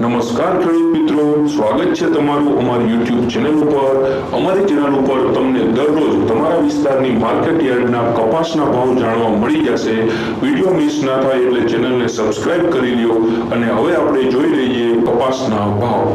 નમસ્કાર ખેડૂત મિત્રો, સ્વાગત છે તમારું અમારી YouTube ચેનલ ઉપર। અમારી ચેનલ ઉપર તમને દરરોજ તમારા વિસ્તારની માર્કેટ યાર્ડના કપાસના ભાવ જાણવા મળી જશે। વિડિયો મિસ ના થાય એટલે ચેનલને સબસ્ક્રાઇબ કરી લ્યો। અને હવે આપણે જોઈ લઈએ કપાસના ભાવ।